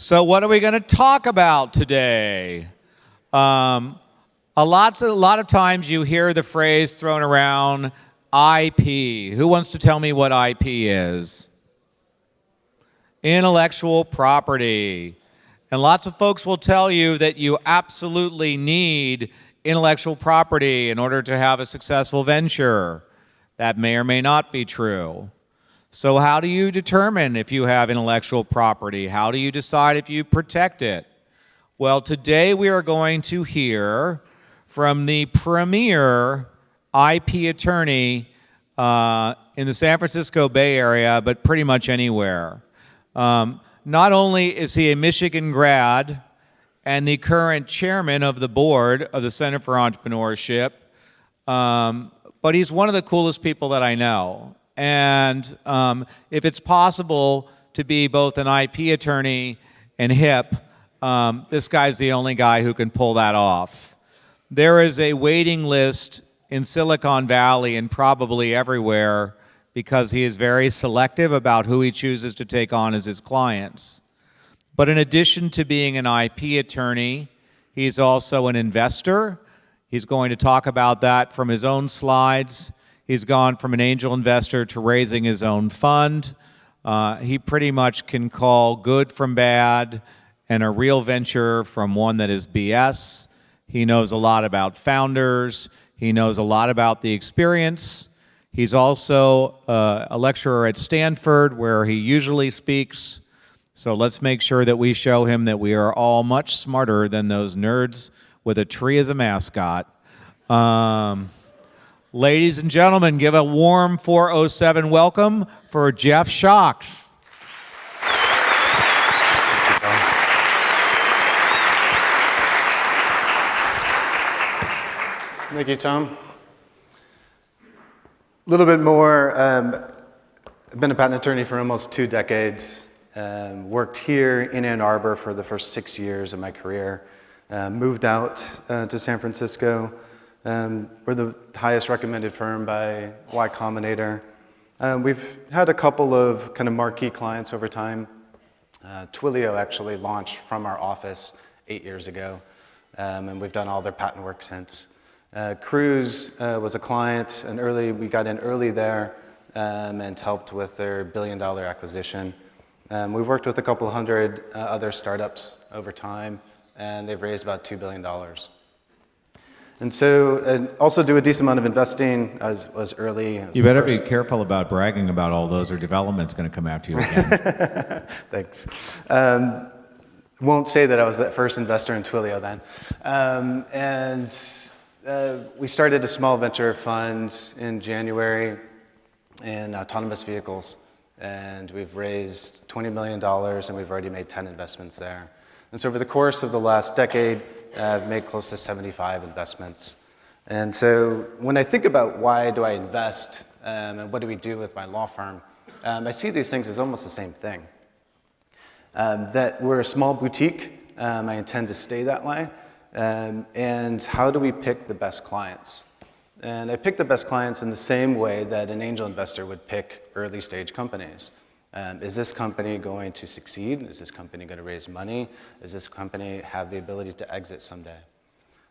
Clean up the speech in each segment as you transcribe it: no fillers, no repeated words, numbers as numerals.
So what are we going to talk about today? A lot of times you hear the phrase thrown around, IP. Who wants to tell me what IP is? Intellectual property. And lots of folks will tell you that you absolutely need intellectual property in order to have a successful venture. That may or may not be true. So how do you determine if you have intellectual property? How do you decide if you protect it? Well, today we are going to hear from the premier IP attorney in the San Francisco Bay Area, but pretty much anywhere. Not only is he a Michigan grad and the current chairman of the board of the Center for Entrepreneurship, but he's one of the coolest people that I know. And if it's possible to be both an IP attorney and hip, this guy's the only guy who can pull that off. There is a waiting list in Silicon Valley and probably everywhere because he is very selective about who he chooses to take on as his clients. But in addition to being an IP attorney, he's also an investor. He's going to talk about that from his own slides. He's gone from an angel investor to raising his own fund. He pretty much can call good from bad and a real venture from one that is BS. He knows a lot about founders. He knows a lot about the experience. He's also a lecturer at Stanford, where he usually speaks. So let's make sure that we show him that we are all much smarter than those nerds with a tree as a mascot. Ladies and gentlemen, give a warm 407 welcome for Jeff Schox. Thank you, Tom. A little bit more, I've been a patent attorney for almost 2 decades. Worked here in Ann Arbor for the first 6 years of my career. Moved out to San Francisco. We're the highest recommended firm by Y Combinator. We've had a couple of kind of marquee clients over time. Twilio actually launched from our office 8 years ago, and we've done all their patent work since. Cruise was a client, and we got in early there and helped with their $1 billion acquisition. We've worked with a couple hundred other startups over time, and they've raised about $2 billion. And so, also do a decent amount of investing. I was early. You better be careful about bragging about all those, or development's going to come after you again. Thanks. Won't say that I was that first investor in Twilio then. We started a small venture fund in January in autonomous vehicles. And we've raised $20 million, and we've already made 10 investments there. And so over the course of the last decade, I've made close to 75 investments. And so when I think about why do I invest and what do we do with my law firm, I see these things as almost the same thing. That we're a small boutique. I intend to stay that way. And how do we pick the best clients? And I pick the best clients in the same way that an angel investor would pick early stage companies. Is this company going to succeed? Is this company going to raise money? Does this company have the ability to exit someday?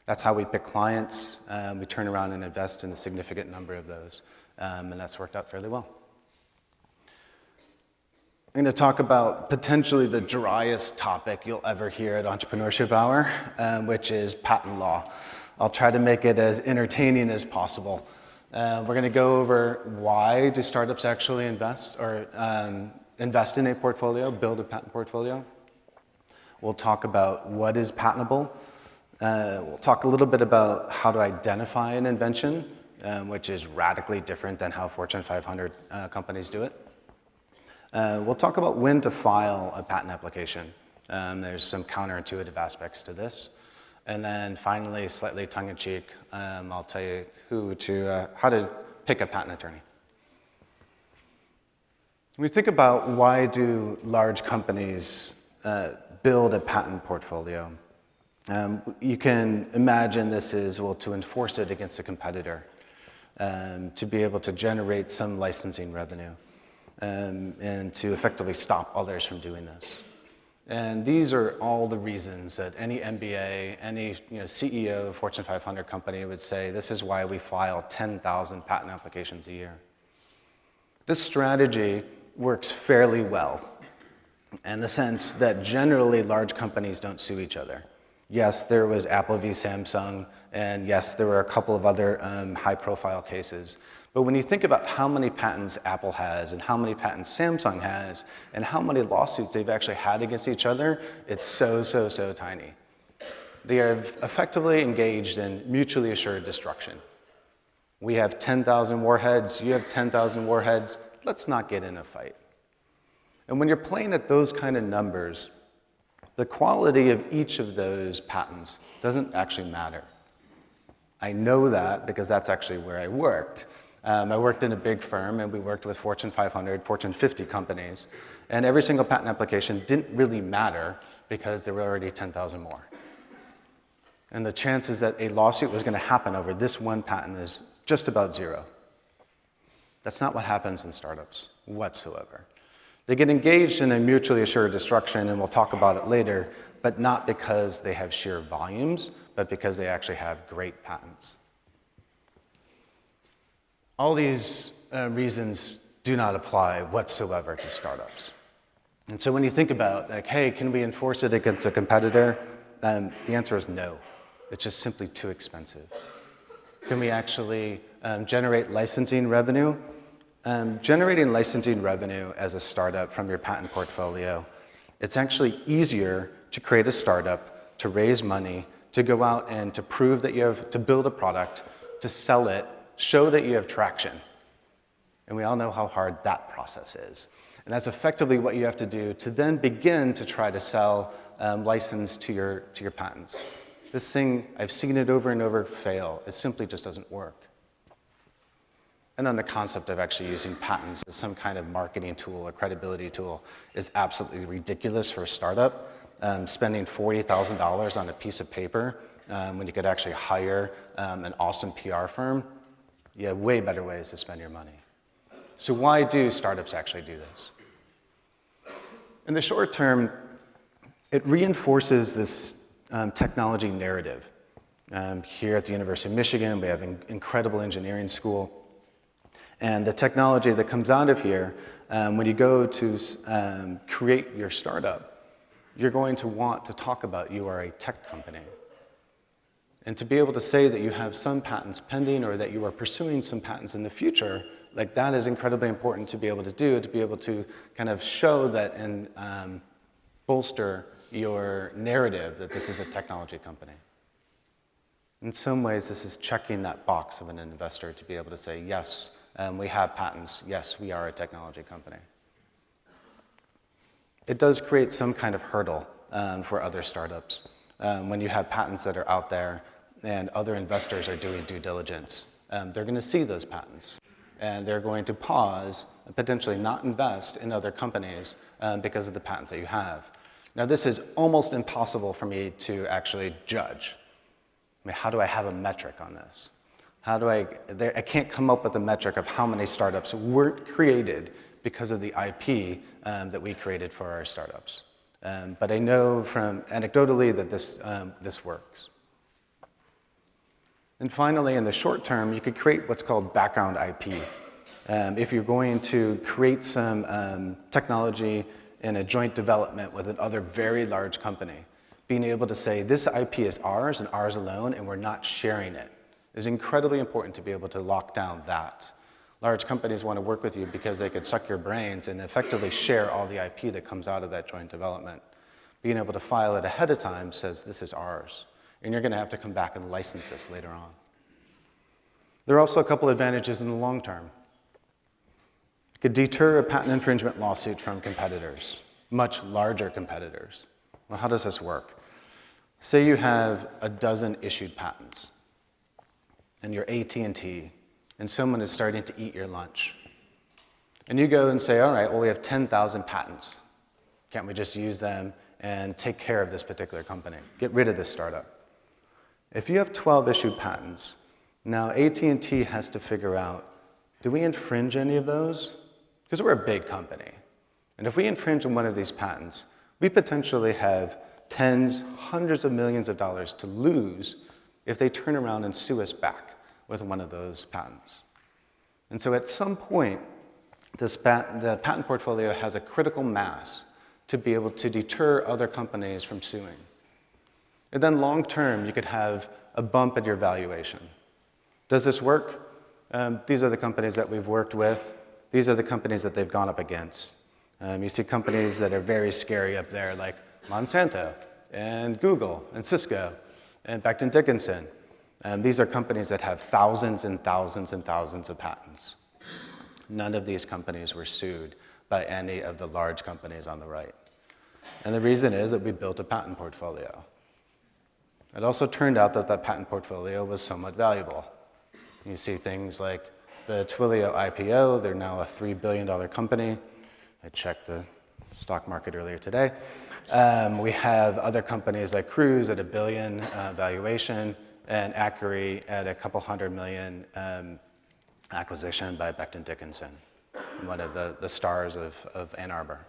That's how we pick clients. We turn around and invest in a significant number of those. And that's worked out fairly well. I'm going to talk about potentially the driest topic you'll ever hear at Entrepreneurship Hour, which is patent law. I'll try to make it as entertaining as possible. We're going to go over why do startups actually invest or invest in a portfolio, build a patent portfolio. We'll talk about what is patentable. We'll talk a little bit about how to identify an invention, which is radically different than how Fortune 500 companies do it. We'll talk about when to file a patent application. There's some counterintuitive aspects to this. And then finally, slightly tongue-in-cheek, I'll tell you how to pick a patent attorney. When we think about why do large companies build a patent portfolio, you can imagine this is, well, to enforce it against a competitor, to be able to generate some licensing revenue, and to effectively stop others from doing this. And these are all the reasons that any MBA, any CEO of a Fortune 500 company would say, this is why we file 10,000 patent applications a year. This strategy works fairly well in the sense that generally large companies don't sue each other. Yes, there was Apple v. Samsung, and yes, there were a couple of other high-profile cases. But when you think about how many patents Apple has and how many patents Samsung has and how many lawsuits they've actually had against each other, it's so tiny. They have effectively engaged in mutually assured destruction. We have 10,000 warheads, you have 10,000 warheads, let's not get in a fight. And when you're playing at those kind of numbers, the quality of each of those patents doesn't actually matter. I know that because that's actually where I worked. I worked in a big firm, and we worked with Fortune 500, Fortune 50 companies, and every single patent application didn't really matter because there were already 10,000 more. And the chances that a lawsuit was going to happen over this one patent is just about zero. That's not what happens in startups whatsoever. They get engaged in a mutually assured destruction, and we'll talk about it later, but not because they have sheer volumes, but because they actually have great patents. All these reasons do not apply whatsoever to startups. And so when you think about, like, hey, can we enforce it against a competitor? The answer is no. It's just simply too expensive. Can we actually generate licensing revenue? Generating licensing revenue as a startup from your patent portfolio, it's actually easier to create a startup, to raise money, to go out and to prove that you have, to build a product, to sell it, show that you have traction. And we all know how hard that process is. And that's effectively what you have to do to then begin to try to sell license to your patents. This thing, I've seen it over and over fail. It simply just doesn't work. And then the concept of actually using patents as some kind of marketing tool or credibility tool is absolutely ridiculous for a startup. Spending $40,000 on a piece of paper when you could actually hire an awesome PR firm, you have way better ways to spend your money. So why do startups actually do this? In the short term, it reinforces this technology narrative. Here at the University of Michigan, we have an incredible engineering school. And the technology that comes out of here, when you go to create your startup, you're going to want to talk about you are a tech company. And to be able to say that you have some patents pending or that you are pursuing some patents in the future, like that is incredibly important to be able to do, to be able to kind of show that and bolster your narrative that this is a technology company. In some ways, this is checking that box of an investor to be able to say, yes, we have patents. Yes, we are a technology company. It does create some kind of hurdle for other startups. When you have patents that are out there and other investors are doing due diligence, they're going to see those patents. And they're going to pause and potentially not invest in other companies because of the patents that you have. Now, this is almost impossible for me to actually judge. I mean, how do I have a metric on this? I can't come up with a metric of how many startups weren't created because of the IP that we created for our startups. But I know from anecdotally that this works. And finally, in the short term, you could create what's called background IP. If you're going to create some technology in a joint development with another very large company, being able to say this IP is ours and ours alone, and we're not sharing it, is incredibly important to be able to lock down that. Large companies want to work with you because they could suck your brains and effectively share all the IP that comes out of that joint development. Being able to file it ahead of time says this is ours, and you're going to have to come back and license this later on. There are also a couple advantages in the long term. It could deter a patent infringement lawsuit from competitors, much larger competitors. Well, how does this work? Say you have a dozen issued patents, and you're AT&T, and someone is starting to eat your lunch. And you go and say, all right, well, we have 10,000 patents. Can't we just use them and take care of this particular company? Get rid of this startup. If you have 12 issued patents, now AT&T has to figure out, do we infringe any of those? Because we're a big company. And if we infringe on one of these patents, we potentially have tens, hundreds of millions of dollars to lose if they turn around and sue us back with one of those patents. And so at some point, the patent portfolio has a critical mass to be able to deter other companies from suing. And then long term, you could have a bump in your valuation. Does this work? These are the companies that we've worked with. These are the companies that they've gone up against. You see companies that are very scary up there, like Monsanto and Google and Cisco and Becton Dickinson. These are companies that have thousands and thousands and thousands of patents. None of these companies were sued by any of the large companies on the right. And the reason is that we built a patent portfolio. It also turned out that that patent portfolio was somewhat valuable. You see things like the Twilio IPO, they're now a $3 billion company. I checked the stock market earlier today. We have other companies like Cruise at $1 billion valuation, and Accuray at a couple $100 million acquisition by Becton Dickinson, one of the stars of Ann Arbor.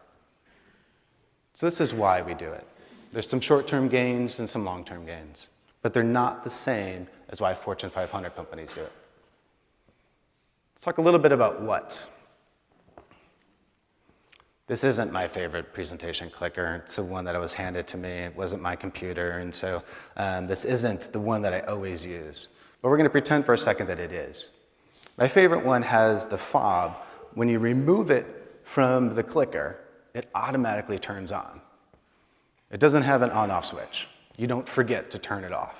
So this is why we do it. There's some short-term gains and some long-term gains, but they're not the same as why Fortune 500 companies do it. Let's talk a little bit about what. This isn't my favorite presentation clicker. It's the one that was handed to me. It wasn't my computer, and so this isn't the one that I always use. But we're going to pretend for a second that it is. My favorite one has the fob. When you remove it from the clicker, it automatically turns on. It doesn't have an on-off switch. You don't forget to turn it off.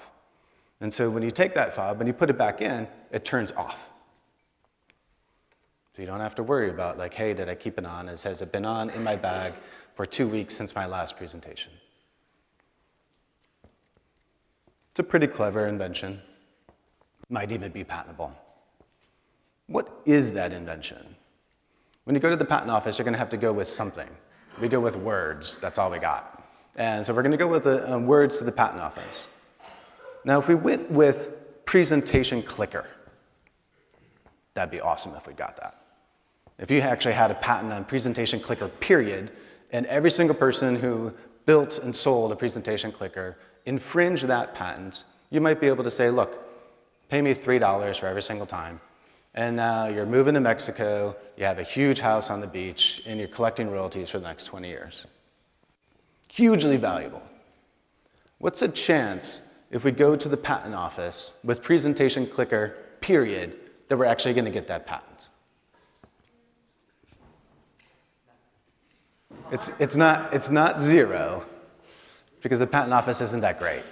And so when you take that fob and you put it back in, it turns off. So you don't have to worry about, like, hey, did I keep it on? Has it been on in my bag for 2 weeks since my last presentation? It's a pretty clever invention. Might even be patentable. What is that invention? When you go to the patent office, you're going to have to go with something. We go with words. That's all we got. And so we're going to go with the words to the patent office. Now, if we went with presentation clicker, that'd be awesome if we got that. If you actually had a patent on presentation clicker, period, and every single person who built and sold a presentation clicker infringed that patent, you might be able to say, look, pay me $3 for every single time. And now you're moving to Mexico, you have a huge house on the beach, and you're collecting royalties for the next 20 years. Hugely valuable. What's the chance if we go to the patent office with presentation clicker, period, that we're actually going to get that patent? It's not zero, because the patent office isn't that great.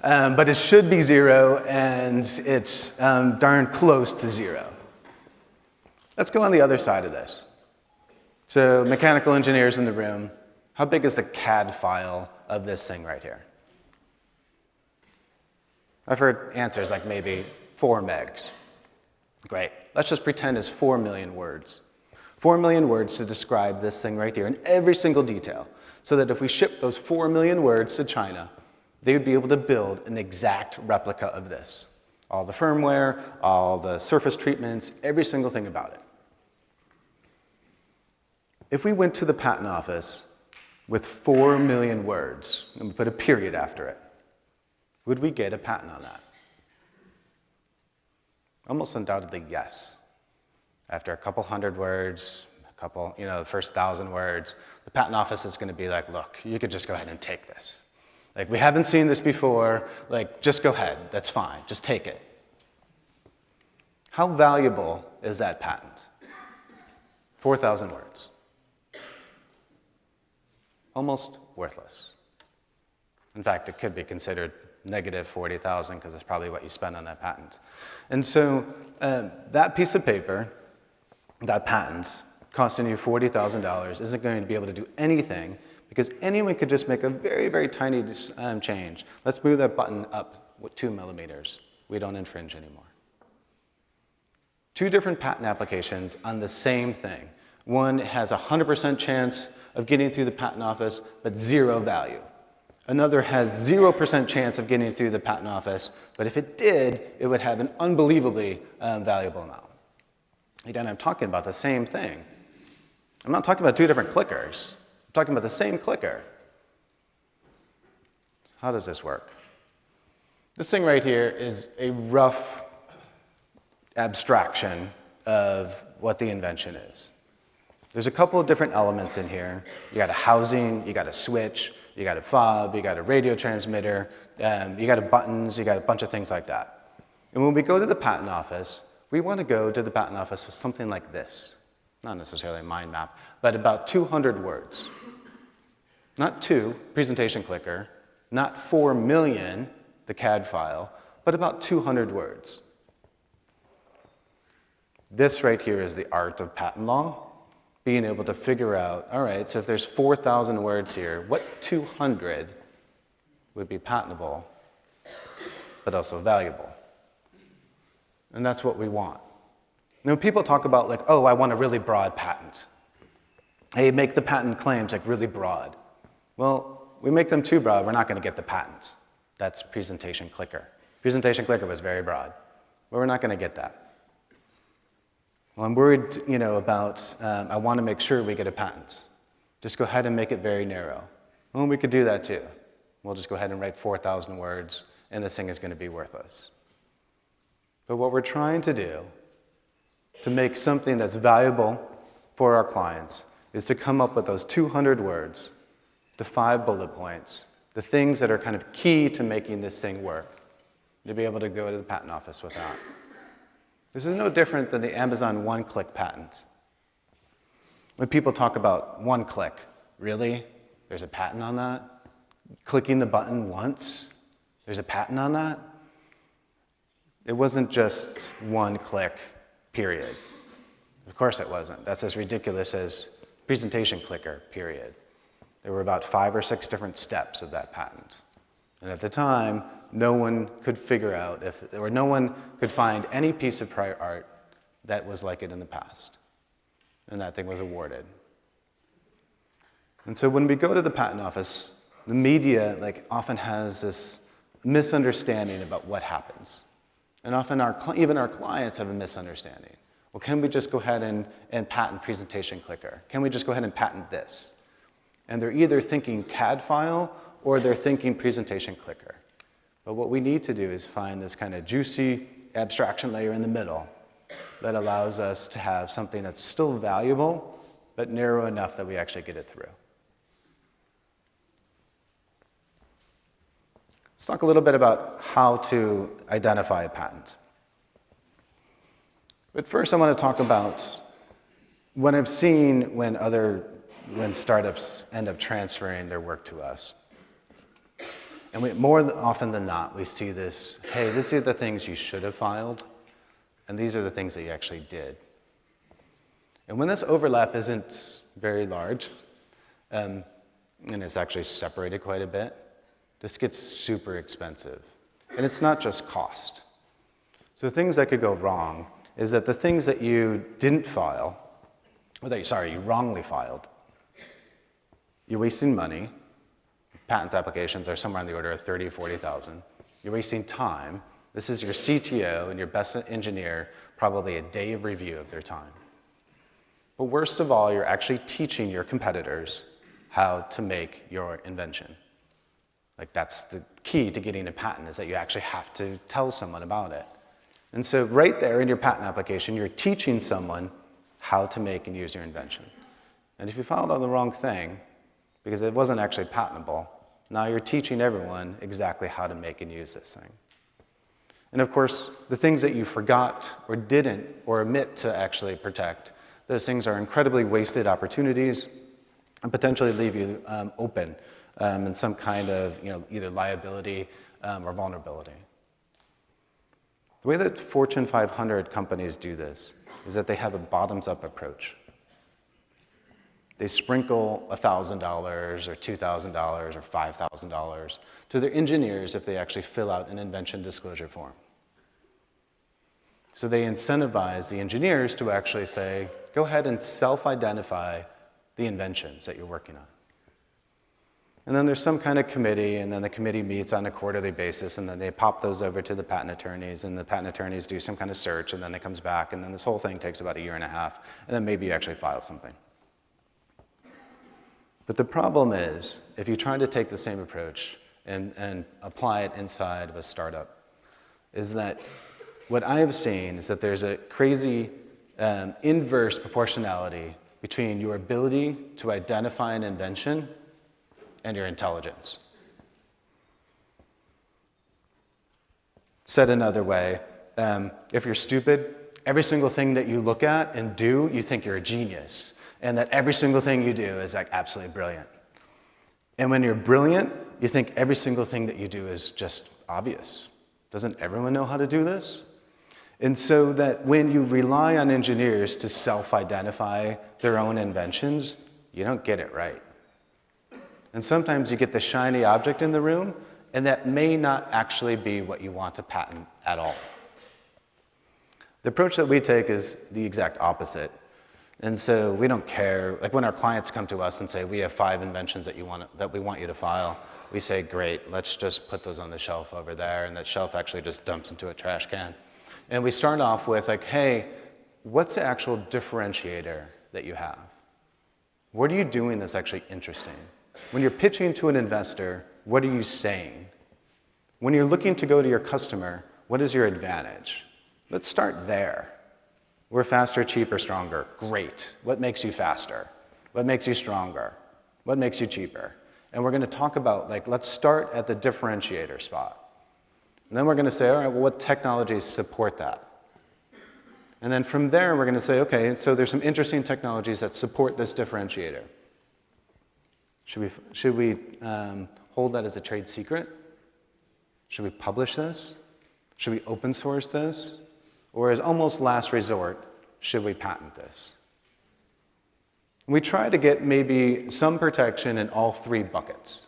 But it should be zero, and it's darn close to zero. Let's go on the other side of this. So mechanical engineers in the room, how big is the CAD file of this thing right here? I've heard answers like maybe 4 megs. Great. Let's just pretend it's 4 million words. 4 million words to describe this thing right here in every single detail, so that if we ship those 4 million words to China, they would be able to build an exact replica of this. All the firmware, all the surface treatments, every single thing about it. If we went to the patent office with 4 million words, and we put a period after it, would we get a patent on that? Almost undoubtedly, yes. After a couple hundred words, the first 1,000 words, the patent office is going to be like, look, you could just go ahead and take this. Like, we haven't seen this before. Like, just go ahead. That's fine. Just take it. How valuable is that patent? 4,000 words. Almost worthless. In fact, it could be considered negative 40,000, because that's probably what you spend on that patent. And so that piece of paper, that patent, costing you $40,000 isn't going to be able to do anything, because anyone could just make a very, very tiny change. Let's move that button up with 2 millimeters. We don't infringe anymore. 2 different patent applications on the same thing. One has a 100% chance of getting through the patent office, but 0 value. Another has 0% chance of getting through the patent office, but if it did, it would have an unbelievably valuable amount. Again, I'm talking about the same thing. I'm not talking about 2 different clickers. I'm talking about the same clicker. how does this work? This thing right here is a rough abstraction of what the invention is. There's a couple of different elements in here. You got a housing, you got a switch, you got a fob, you got a radio transmitter, you got buttons, you got a bunch of things like that. And when we go to the patent office, we want to go to the patent office with something like this. Not necessarily a mind map, but about 200 words. Not 2, presentation clicker, not 4 million, the CAD file, but about 200 words. This right here is the art of patent law, being able to figure out, all right, so if there's 4,000 words here, what 200 would be patentable, but also valuable? And that's what we want. You know, people talk about like, oh, I want a really broad patent. Hey, make the patent claims like really broad. Well, we make them too broad, we're not going to get the patent. That's presentation clicker. Presentation clicker was very broad, but we're not going to get that. Well, I'm worried, about, I want to make sure we get a patent. Just go ahead and make it very narrow. Well, we could do that too. We'll just go ahead and write 4,000 words, and this thing is going to be worthless. But what we're trying to do to make something that's valuable for our clients is to come up with those 200 words, the 5 bullet points, the things that are kind of key to making this thing work, to be able to go to the patent office with that. This is no different than the Amazon one-click patent. When people talk about one click, really? There's a patent on that? Clicking the button once? There's a patent on that? It wasn't just one click, period. Of course it wasn't. That's as ridiculous as presentation clicker, period. There were about 5 or 6 different steps of that patent. And at the time, no one could figure out no one could find any piece of prior art that was like it in the past. And that thing was awarded. And so when we go to the patent office, the media often has this misunderstanding about what happens. And often even our clients have a misunderstanding. Well, can we just go ahead and patent presentation clicker? Can we just go ahead and patent this? And they're either thinking CAD file or they're thinking presentation clicker. But what we need to do is find this kind of juicy abstraction layer in the middle that allows us to have something that's still valuable, but narrow enough that we actually get it through. Let's talk a little bit about how to identify a patent. But first I want to talk about what I've seen when startups end up transferring their work to us. And more often than not, we see this, hey, these are the things you should have filed, and these are the things that you actually did. And when this overlap isn't very large, and it's actually separated quite a bit, this gets super expensive. And it's not just cost. So the things that could go wrong is that the things that you didn't file, you wrongly filed, you're wasting money. Patents applications are somewhere on the order of 30,000 or 40,000. You're wasting time. This is your CTO and your best engineer, probably a day of review of their time. But worst of all, you're actually teaching your competitors how to make your invention. That's the key to getting a patent, is that you actually have to tell someone about it. And so right there in your patent application, you're teaching someone how to make and use your invention. And if you filed on the wrong thing, because it wasn't actually patentable, now you're teaching everyone exactly how to make and use this thing. And of course, the things that you forgot or didn't or omit to actually protect, those things are incredibly wasted opportunities and potentially leave you open in some kind of either liability or vulnerability. The way that Fortune 500 companies do this is that they have a bottoms-up approach. They sprinkle $1,000 or $2,000 or $5,000 to their engineers if they actually fill out an invention disclosure form. So they incentivize the engineers to actually say, go ahead and self-identify the inventions that you're working on. And then there's some kind of committee, and then the committee meets on a quarterly basis, and then they pop those over to the patent attorneys, and the patent attorneys do some kind of search, and then it comes back, and then this whole thing takes about 1.5 years, and then maybe you actually file something. But the problem is, if you try to take the same approach and apply it inside of a startup, is that what I have seen is that there's a crazy inverse proportionality between your ability to identify an invention and your intelligence. Said another way, if you're stupid, every single thing that you look at and do, you think you're a genius, and that every single thing you do is like absolutely brilliant. And when you're brilliant, you think every single thing that you do is just obvious. Doesn't everyone know how to do this? And so that when you rely on engineers to self-identify their own inventions, you don't get it right. And sometimes you get the shiny object in the room, and that may not actually be what you want to patent at all. The approach that we take is the exact opposite. And so we don't care, like when our clients come to us and say, we have 5 inventions that we want you to file, we say, great, let's just put those on the shelf over there, and that shelf actually just dumps into a trash can. And we start off with like, hey, what's the actual differentiator that you have? What are you doing that's actually interesting? When you're pitching to an investor, what are you saying? When you're looking to go to your customer, what is your advantage? Let's start there. We're faster, cheaper, stronger. Great. What makes you faster? What makes you stronger? What makes you cheaper? And we're going to talk about, like, let's start at the differentiator spot. And then we're going to say, all right, well, what technologies support that? And then from there, we're going to say, okay, so there's some interesting technologies that support this differentiator. Should we hold that as a trade secret? Should we publish this? Should we open source this? Or as almost last resort, should we patent this? We try to get maybe some protection in all 3 buckets.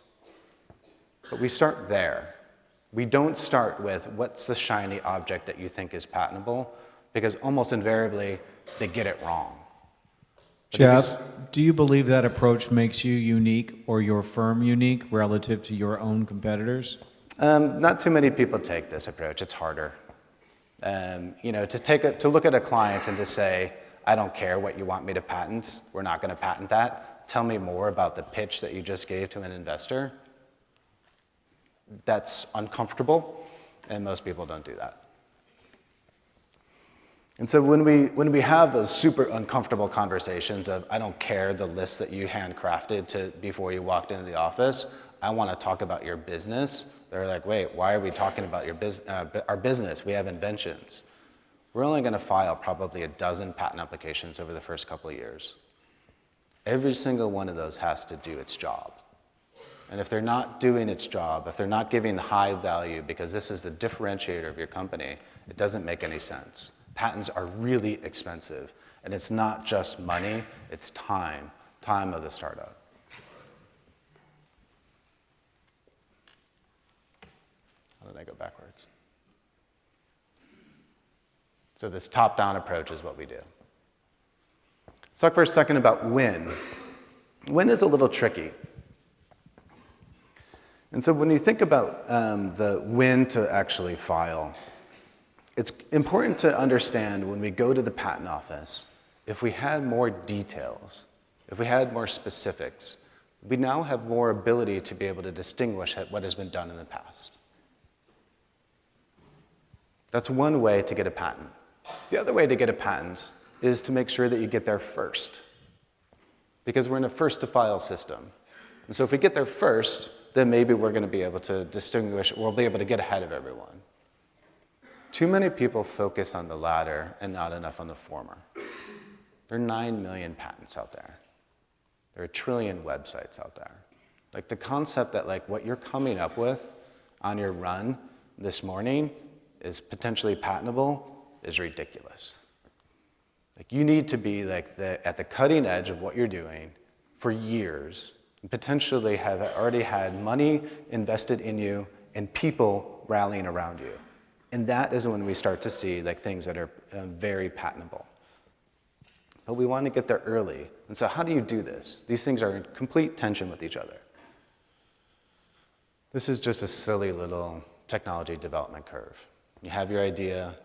But we start there. We don't start with what's the shiny object that you think is patentable, because almost invariably, they get it wrong. Jeff, do you believe that approach makes you unique or your firm unique relative to your own competitors? Not too many people take this approach. It's harder. To look at a client and to say, I don't care what you want me to patent, we're not going to patent that. Tell me more about the pitch that you just gave to an investor. That's uncomfortable, and most people don't do that. And so when we have those super uncomfortable conversations of, I don't care the list that you handcrafted before you walked into the office, I want to talk about your business. They're like, wait, why are we talking about our business? We have inventions. We're only going to file probably 12 patent applications over the first couple of years. Every single one of those has to do its job. And if they're not doing its job, if they're not giving high value because this is the differentiator of your company, it doesn't make any sense. Patents are really expensive. And it's not just money, it's time of the startup. How did I go backwards? So this top-down approach is what we do. Let's talk for a second about when. When is a little tricky. And so when you think about the when to actually file, it's important to understand when we go to the patent office, if we had more details, if we had more specifics, we now have more ability to be able to distinguish what has been done in the past. That's one way to get a patent. The other way to get a patent is to make sure that you get there first, because we're in a first-to-file system. And so if we get there first, then maybe we're going to be able to distinguish, we'll be able to get ahead of everyone. Too many people focus on the latter and not enough on the former. There are 9 million patents out there. There are 1 trillion websites out there. Like the concept that like what you're coming up with on your run this morning is potentially patentable is ridiculous. Like you need to be like at the cutting edge of what you're doing for years, and potentially have already had money invested in you and people rallying around you. And that is when we start to see like things that are very patentable. But we want to get there early. And so how do you do this? These things are in complete tension with each other. This is just a silly little technology development curve. You have your idea,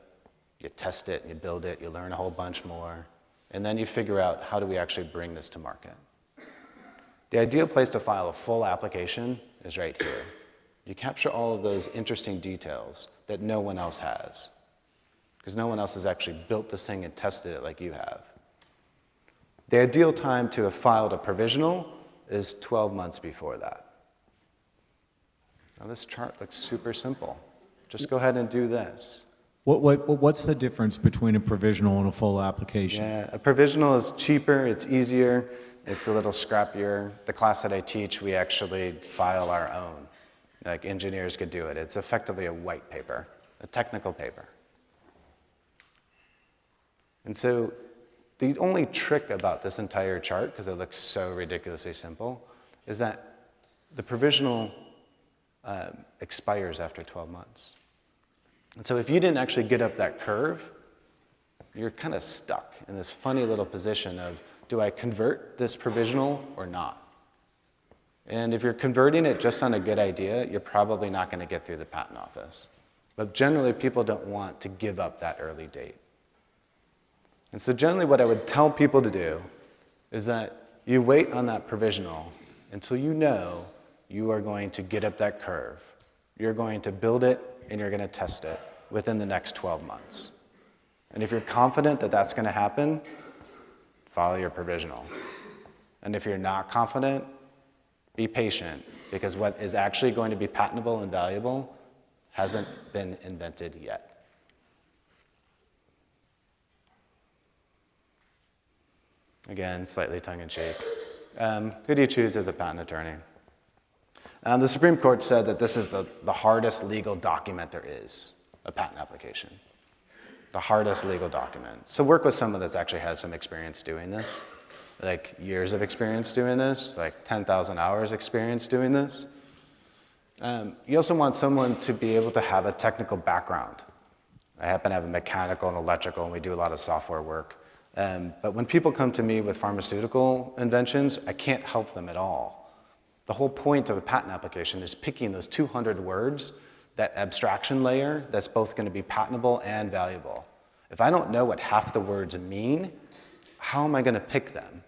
you test it, you build it, you learn a whole bunch more, and then you figure out how do we actually bring this to market. The ideal place to file a full application is right here. You capture all of those interesting details that no one else has, because no one else has actually built this thing and tested it like you have. The ideal time to have filed a provisional is 12 months before that. Now this chart looks super simple. Just go ahead and do this. What's the difference between a provisional and a full application? Yeah, a provisional is cheaper, it's easier, it's a little scrappier. The class that I teach, we actually file our own. Like engineers could do it. It's effectively a white paper, a technical paper. And so the only trick about this entire chart, because it looks so ridiculously simple, is that the provisional expires after 12 months. And so if you didn't actually get up that curve, you're kind of stuck in this funny little position of, do I convert this provisional or not? And if you're converting it just on a good idea, you're probably not going to get through the patent office. But generally, people don't want to give up that early date. And so generally what I would tell people to do is that you wait on that provisional until you know you are going to get up that curve. You're going to build it and you're going to test it within the next 12 months. And if you're confident that that's going to happen, file your provisional. And if you're not confident, be patient, because what is actually going to be patentable and valuable hasn't been invented yet. Again, slightly tongue-in-cheek. Who do you choose as a patent attorney? The Supreme Court said that this is the hardest legal document there is, a patent application. The hardest legal document. So work with someone that's actually has some experience doing this, like years of experience doing this, like 10,000 hours experience doing this. You also want someone to be able to have a technical background. I happen to have a mechanical and electrical, and we do a lot of software work. But when people come to me with pharmaceutical inventions, I can't help them at all. The whole point of a patent application is picking those 200 words, that abstraction layer that's both going to be patentable and valuable. If I don't know what half the words mean, how am I going to pick them?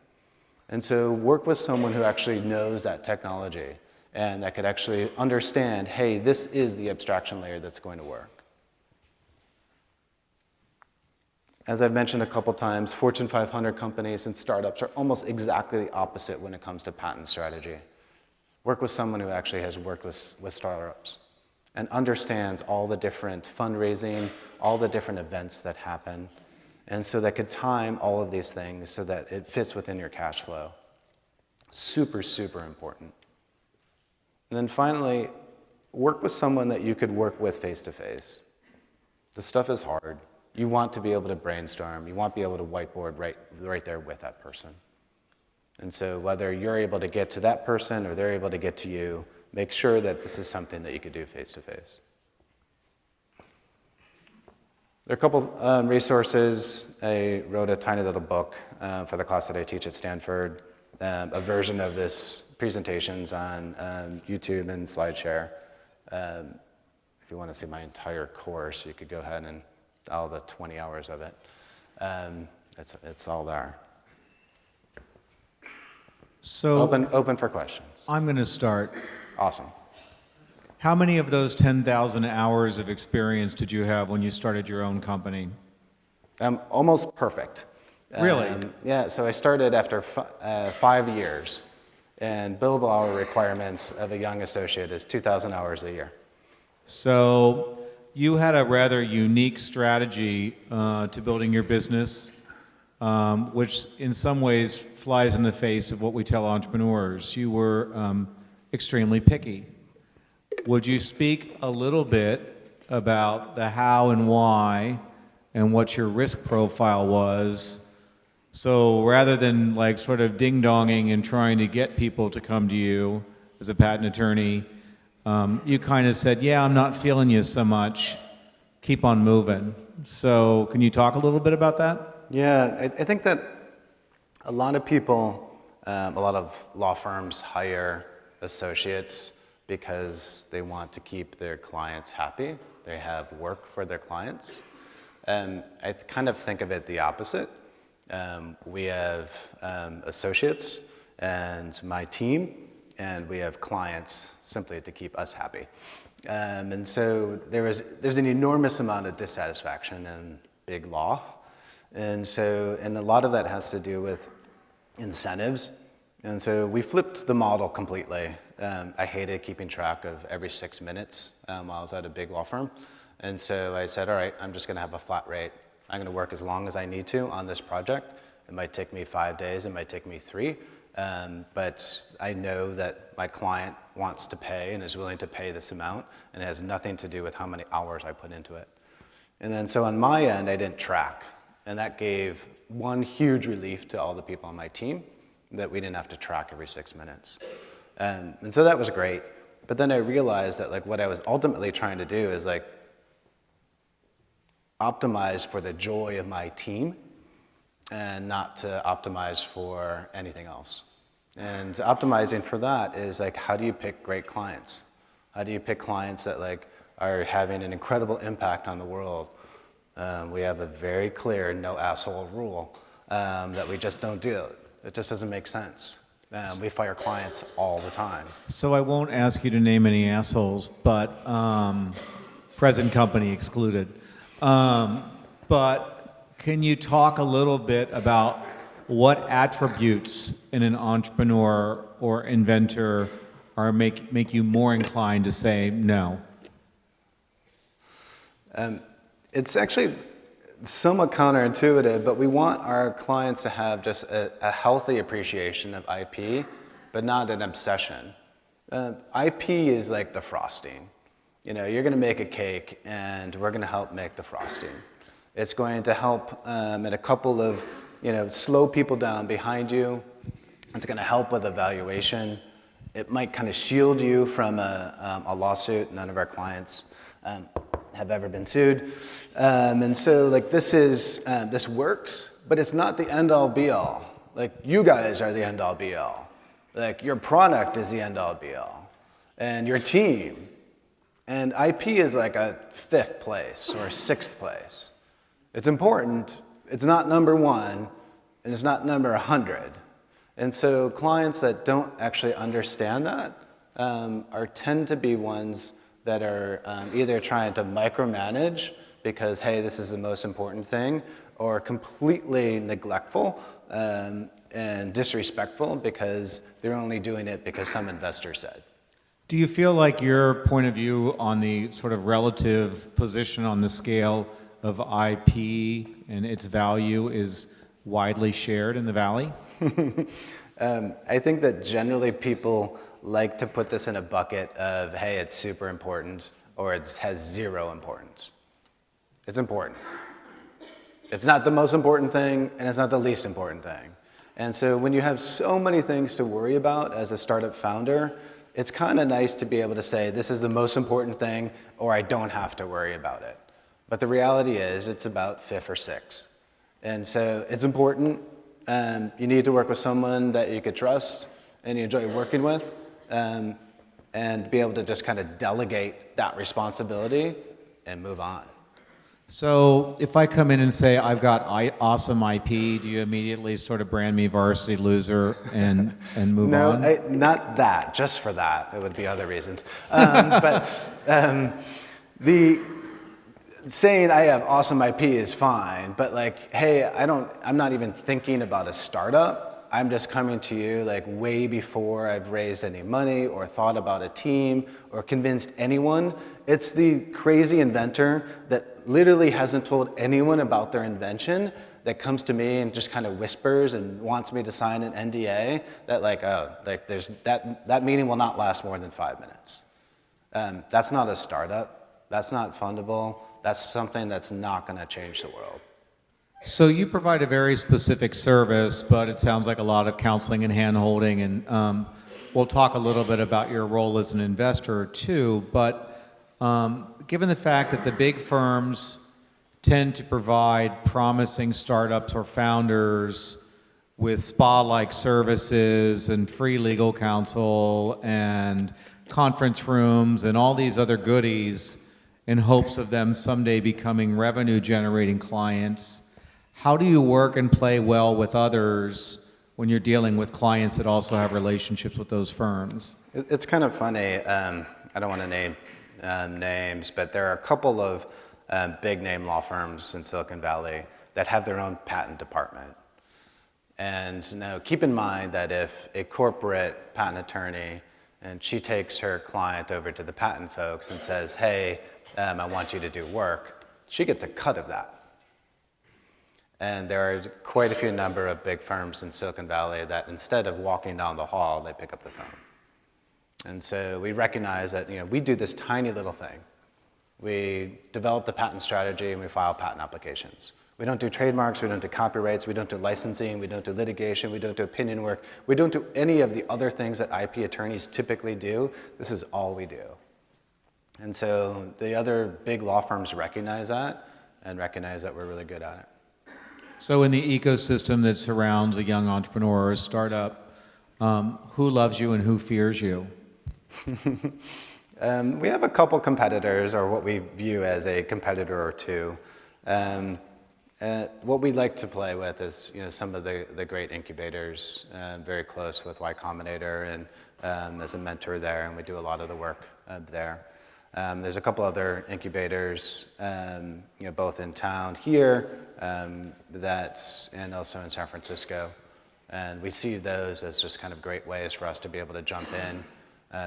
And so work with someone who actually knows that technology and that could actually understand, hey, this is the abstraction layer that's going to work. As I've mentioned a couple times, Fortune 500 companies and startups are almost exactly the opposite when it comes to patent strategy. Work with someone who actually has worked with startups and understands all the different fundraising, all the different events that happen, and so that could time all of these things so that it fits within your cash flow. Super, super important. And then finally, work with someone that you could work with face-to-face. This stuff is hard. You want to be able to brainstorm. You want to be able to whiteboard right there with that person. And so whether you're able to get to that person or they're able to get to you, make sure that this is something that you could do face-to-face. There are a couple resources. I wrote a tiny little book for the class that I teach at Stanford, a version of this presentation's on YouTube and SlideShare. If you want to see my entire course, you could go ahead and all the 20 hours of it. It's all there. So Open for questions. I'm going to start. Awesome. How many of those 10,000 hours of experience did you have when you started your own company? Almost perfect. Really? Yeah, so I started after 5 years, and billable hour requirements of a young associate is 2,000 hours a year. So you had a rather unique strategy to building your business, which in some ways flies in the face of what we tell entrepreneurs. You were extremely picky. Would you speak a little bit about the how and why and what your risk profile was? So rather than like sort of ding-donging and trying to get people to come to you as a patent attorney, you kind of said, yeah, I'm not feeling you so much. Keep on moving. So can you talk a little bit about that? Yeah, I think that a lot of people, a lot of law firms hire associates because they want to keep their clients happy. They have work for their clients. And I kind of think of it the opposite. We have associates, and my team and we have clients simply to keep us happy. And so there's an enormous amount of dissatisfaction in big law. And a lot of that has to do with incentives. And so we flipped the model completely. I hated keeping track of every 6 minutes while I was at a big law firm. And so I said, all right, I'm just going to have a flat rate. I'm going to work as long as I need to on this project. It might take me 5 days, it might take me 3. But I know that my client wants to pay and is willing to pay this amount, and it has nothing to do with how many hours I put into it. And then so on my end, I didn't track. And that gave one huge relief to all the people on my team, that we didn't have to track every 6 minutes. And so that was great. But then I realized that like what I was ultimately trying to do is like optimize for the joy of my team and not to optimize for anything else. And optimizing for that is like, how do you pick great clients? How do you pick clients that like are having an incredible impact on the world? We have a very clear no asshole rule that we just don't do. It just doesn't make sense. We fire clients all the time. So I won't ask you to name any assholes, but present company excluded. But can you talk a little bit about what attributes in an entrepreneur or inventor are make you more inclined to say no? It's actually somewhat counterintuitive, but we want our clients to have just a healthy appreciation of IP, but not an obsession. IP is like the frosting. You know, you're going to make a cake, and we're going to help make the frosting. It's going to help in a couple of, slow people down behind you. It's going to help with evaluation. It might kind of shield you from a lawsuit. None of our clients have ever been sued. And so like this works, but it's not the end all be all. Like you guys are the end all be all. Like your product is the end all be all. And your team. And IP is like a 5th place or 6th place. It's important. It's not number 1, and it's not number 100. And so clients that don't actually understand that tend to be ones that are either trying to micromanage because, hey, this is the most important thing, or completely neglectful and disrespectful because they're only doing it because some investor said. Do you feel like your point of view on the sort of relative position on the scale of IP and its value is widely shared in the Valley? I think that generally people like to put this in a bucket of, hey, it's super important, or it has 0 importance. It's important. It's not the most important thing, and it's not the least important thing. And so when you have so many things to worry about as a startup founder, it's kind of nice to be able to say, this is the most important thing, or I don't have to worry about it. But the reality is, it's about 5th or 6th. And so it's important. You need to work with someone that you could trust and you enjoy working with, and be able to just kind of delegate that responsibility and move on. So if I come in and say, I've got awesome IP, do you immediately sort of brand me varsity loser and move on? No, not that, just for that. There would be other reasons. But the saying I have awesome IP is fine, but like, hey, I'm not even thinking about a startup. I'm just coming to you like way before I've raised any money or thought about a team or convinced anyone. It's the crazy inventor that literally hasn't told anyone about their invention that comes to me and just kind of whispers and wants me to sign an NDA that there's that meeting will not last more than 5 minutes. That's not a startup. That's not fundable. That's something that's not going to change the world. So you provide a very specific service, but it sounds like a lot of counseling and hand-holding, and we'll talk a little bit about your role as an investor too, but given the fact that the big firms tend to provide promising startups or founders with spa-like services and free legal counsel and conference rooms and all these other goodies in hopes of them someday becoming revenue-generating clients, how do you work and play well with others when you're dealing with clients that also have relationships with those firms? It's kind of funny. I don't want to name names, but there are a couple of big name law firms in Silicon Valley that have their own patent department. And now keep in mind that if a corporate patent attorney and she takes her client over to the patent folks and says, hey, I want you to do work, she gets a cut of that. And there are quite a few number of big firms in Silicon Valley that instead of walking down the hall, they pick up the phone. And so we recognize that we do this tiny little thing. We develop the patent strategy and we file patent applications. We don't do trademarks, we don't do copyrights, we don't do licensing, we don't do litigation, we don't do opinion work, we don't do any of the other things that IP attorneys typically do. This is all we do. And so the other big law firms recognize that and recognize that we're really good at it. So in the ecosystem that surrounds a young entrepreneur or a startup, who loves you and who fears you? We have a couple competitors, or what we view as a competitor or two. What we like to play with is some of the great incubators, very close with Y Combinator and as a mentor there, and we do a lot of the work there. There's a couple other incubators, both in town here, and also in San Francisco. And we see those as just kind of great ways for us to be able to jump in,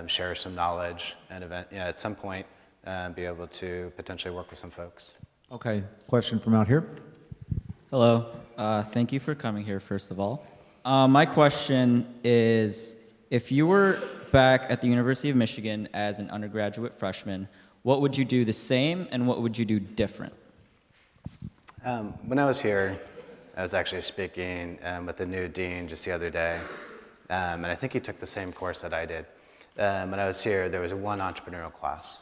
share some knowledge, and at some point be able to potentially work with some folks. Okay, question from out here. Hello. Thank you for coming here, first of all. My question is, if you were back at the University of Michigan as an undergraduate freshman, what would you do the same and what would you do different? When I was here, I was actually speaking with the new dean just the other day, and I think he took the same course that I did. When I was here, there was one entrepreneurial class.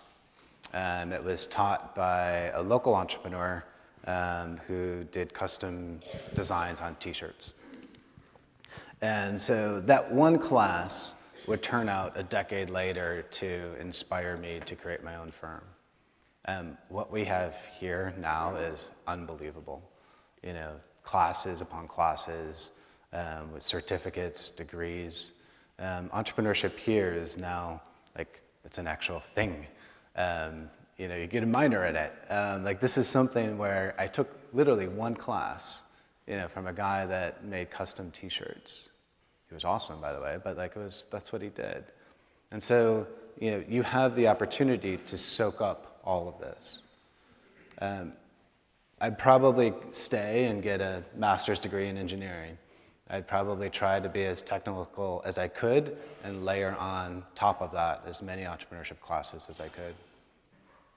It was taught by a local entrepreneur who did custom designs on t-shirts. And so that one class would turn out a decade later to inspire me to create my own firm. What we have here now is unbelievable. Classes upon classes with certificates, degrees. Entrepreneurship here is now it's an actual thing. You get a minor in it. This is something where I took literally one class, from a guy that made custom t-shirts. He was awesome, by the way, but that's what he did. And so, you have the opportunity to soak up all of this. I'd probably stay and get a master's degree in engineering. I'd probably try to be as technical as I could and layer on top of that as many entrepreneurship classes as I could.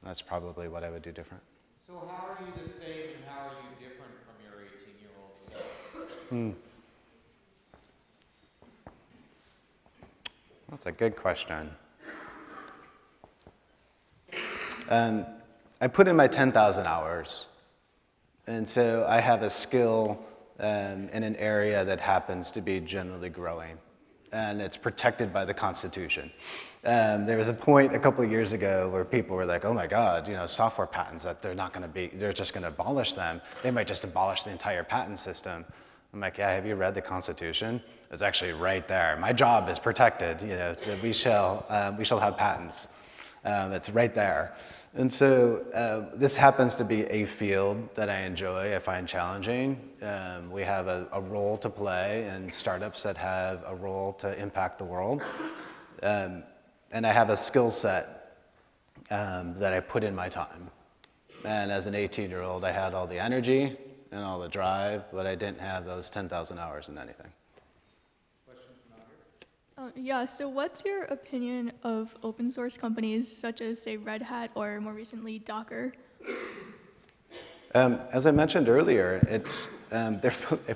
That's probably what I would do different. So how are you the same and how are you different from your 18-year-old self? That's a good question. I put in my 10,000 hours. And so I have a skill in an area that happens to be generally growing. And it's protected by the Constitution. There was a point a couple of years ago where people were like, oh my God, software patents, that they're just going to abolish them. They might just abolish the entire patent system. I'm like, yeah, have you read the Constitution? It's actually right there. My job is protected, we shall have patents. It's right there. And so this happens to be a field that I enjoy, I find challenging. We have a role to play in startups that have a role to impact the world. And I have a skill set that I put in my time. And as an 18-year-old, I had all the energy and all the drive, but I didn't have those 10,000 hours in anything. Yeah, so what's your opinion of open source companies such as, say, Red Hat or more recently Docker? As I mentioned earlier,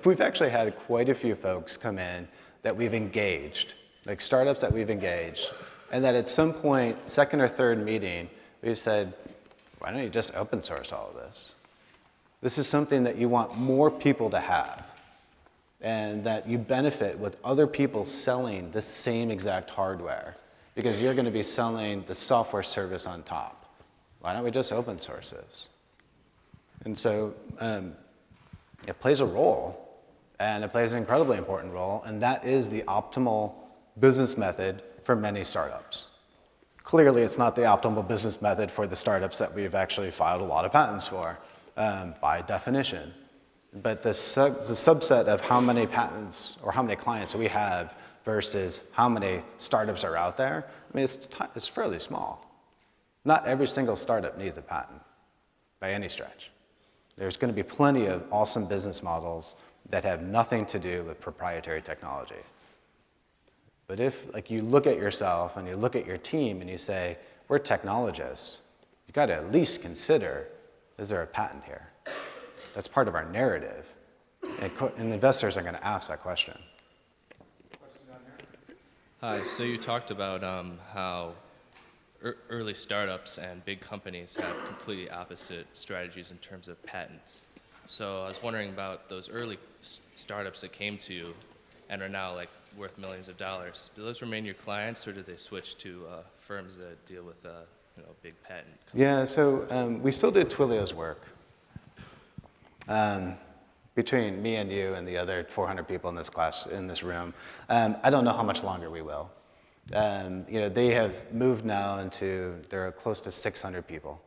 we've actually had quite a few folks come in that we've engaged, like startups that we've engaged, and that at some point, second or third meeting, we've said, why don't you just open source all of this? This is something that you want more people to have, and that you benefit with other people selling the same exact hardware, because you're going to be selling the software service on top. Why don't we just open source this? And so it plays a role, And it plays an incredibly important role, and that is the optimal business method for many startups. Clearly, it's not the optimal business method for the startups that we've actually filed a lot of patents for, by definition. But the subset of how many patents or how many clients we have versus how many startups are out there, I mean, it's fairly small. Not every single startup needs a patent by any stretch. There's going to be plenty of awesome business models that have nothing to do with proprietary technology. But if you look at yourself and you look at your team and you say, we're technologists, you've got to at least consider, is there a patent here? That's part of our narrative. And investors are going to ask that question. Hi, so you talked about how early startups and big companies have completely opposite strategies in terms of patents. So I was wondering about those early startups that came to you and are now worth millions of dollars. Do those remain your clients, or do they switch to firms that deal with big patent companies? Yeah, so we still do Twilio's work. Between me and you and the other 400 people in this class, in this room, I don't know how much longer we will. They have moved now into, they're close to 600 people.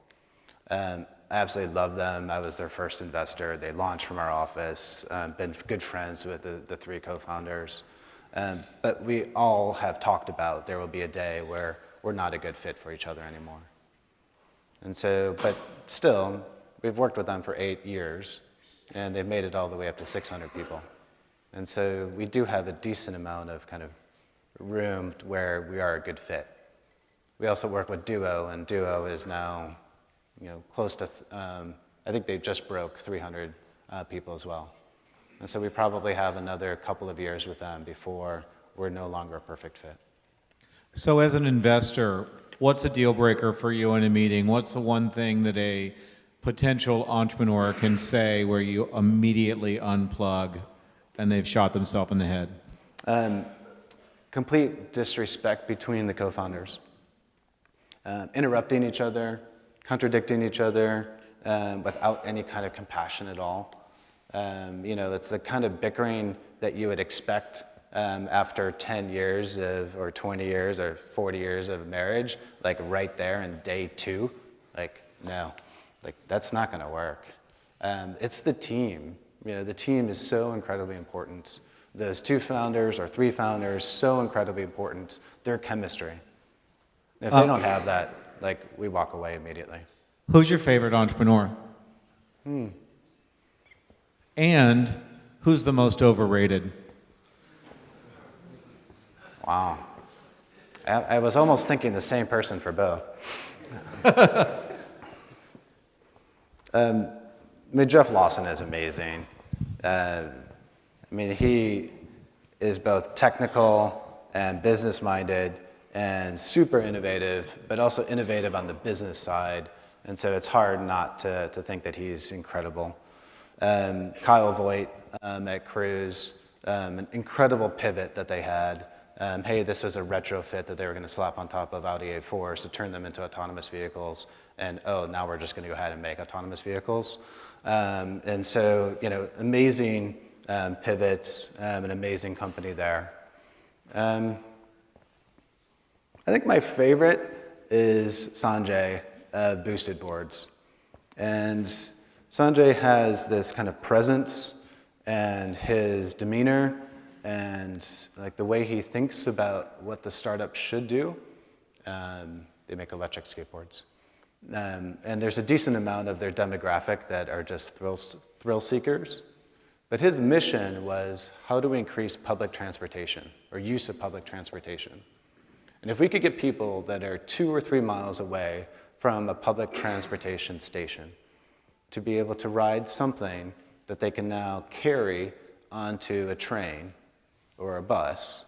I absolutely love them. I was their first investor. They launched from our office, been good friends with the three co-founders. But we all have talked about there will be a day where we're not a good fit for each other anymore. And so, but still, we've worked with them for 8 years, and they've made it all the way up to 600 people. And so we do have a decent amount of kind of room where we are a good fit. We also work with Duo, and Duo is now, close to, I think they just broke 300 people as well. And so we probably have another couple of years with them before we're no longer a perfect fit. So as an investor, what's a deal breaker for you in a meeting? What's the one thing that a potential entrepreneur can say where you immediately unplug and they've shot themselves in the head? Complete disrespect between the co-founders. Interrupting each other, contradicting each other without any kind of compassion at all. It's the kind of bickering that you would expect after 10 years or 20 years or 40 years of marriage, right there in day 2. No, that's not going to work. It's the team. The team is so incredibly important. Those 2 founders or 3 founders, so incredibly important. Their chemistry. If they don't have that, we walk away immediately. Who's your favorite entrepreneur? And who's the most overrated? Wow. I was almost thinking the same person for both. Jeff Lawson is amazing. He is both technical and business-minded and super innovative, but also innovative on the business side. And so it's hard not to think that he's incredible. Kyle Voigt at Cruise, an incredible pivot that they had. Hey, this was a retrofit that they were going to slap on top of Audi A4s to turn them into autonomous vehicles. And now we're just going to go ahead and make autonomous vehicles. And so, amazing pivots, an amazing company there. I think my favorite is Sanjay, Boosted Boards. And Sanjay has this kind of presence and his demeanor and the way he thinks about what the startup should do. They make electric skateboards. And there's a decent amount of their demographic that are just thrill seekers. But his mission was, how do we increase public transportation or use of public transportation? And if we could get people that are 2 or 3 miles away from a public transportation station to be able to ride something that they can now carry onto a train or a bus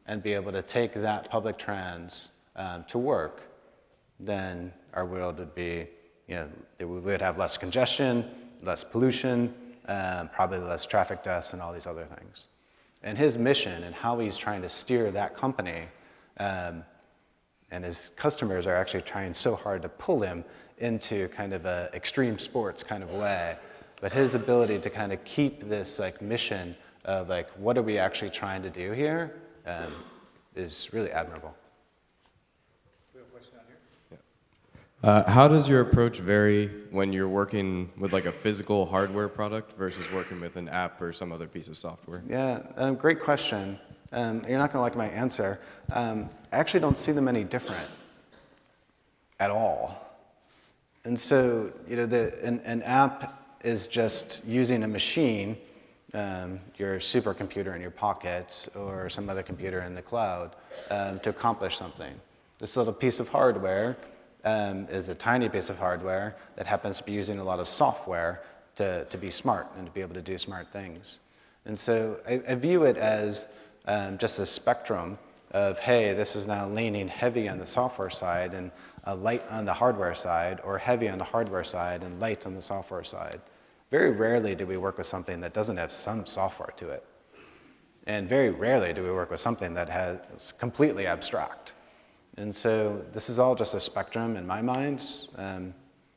and be able to take that public trans to work, then our world would be, we would have less congestion, less pollution, probably less traffic deaths and all these other things. And his mission and how he's trying to steer that company, and his customers are actually trying so hard to pull him into kind of a extreme sports kind of way. But his ability to kind of keep this mission of like, what are we actually trying to do here, is really admirable. How does your approach vary when you're working with like a physical hardware product versus working with an app or some other piece of software? Yeah, great question. You're not going to like my answer. I actually don't see them any different at all. And so, you know, an app is just using a machine, your supercomputer in your pocket or some other computer in the cloud, to accomplish something. This little piece of hardware is a tiny piece of hardware that happens to be using a lot of software to be smart and to be able to do smart things. And so I view it as just a spectrum of, hey, this is now leaning heavy on the software side and light on the hardware side, or heavy on the hardware side and light on the software side. Very rarely do we work with something that doesn't have some software to it. And very rarely do we work with something that is completely abstract. And so this is all just a spectrum in my mind.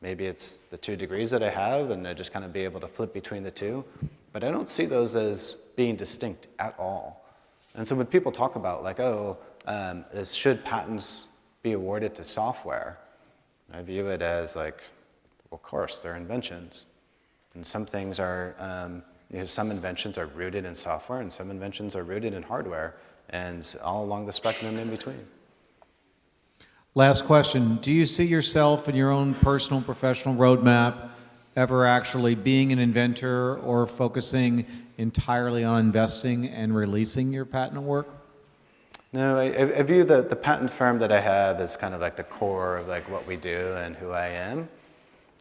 Maybe it's the 2 degrees that I have, and I just kind of be able to flip between the two. But I don't see those as being distinct at all. And so when people talk about like, oh, should patents be awarded to software, I view it as like, well, of course, they're inventions. And some things are, you know, some inventions are rooted in software, and some inventions are rooted in hardware, and all along the spectrum in between. Last question. Do you see yourself in your own personal professional roadmap ever actually being an inventor or focusing entirely on investing and releasing your patent work? No, I view the patent firm that I have as kind of like the core of like what we do and who I am.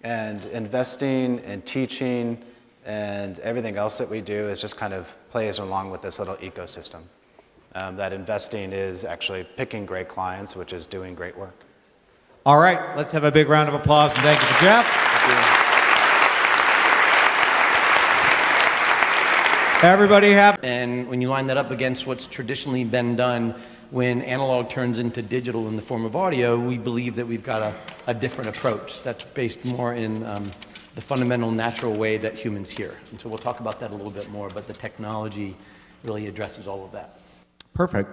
And investing and teaching and everything else that we do is just kind of plays along with this little ecosystem. That investing is actually picking great clients, which is doing great work. All right, let's have a big round of applause and thank you to Jeff. Everybody have. And when you line that up against what's traditionally been done when analog turns into digital in the form of audio, we believe that we've got a different approach that's based more in the fundamental natural way that humans hear. And so we'll talk about that a little bit more, but the technology really addresses all of that. Perfect.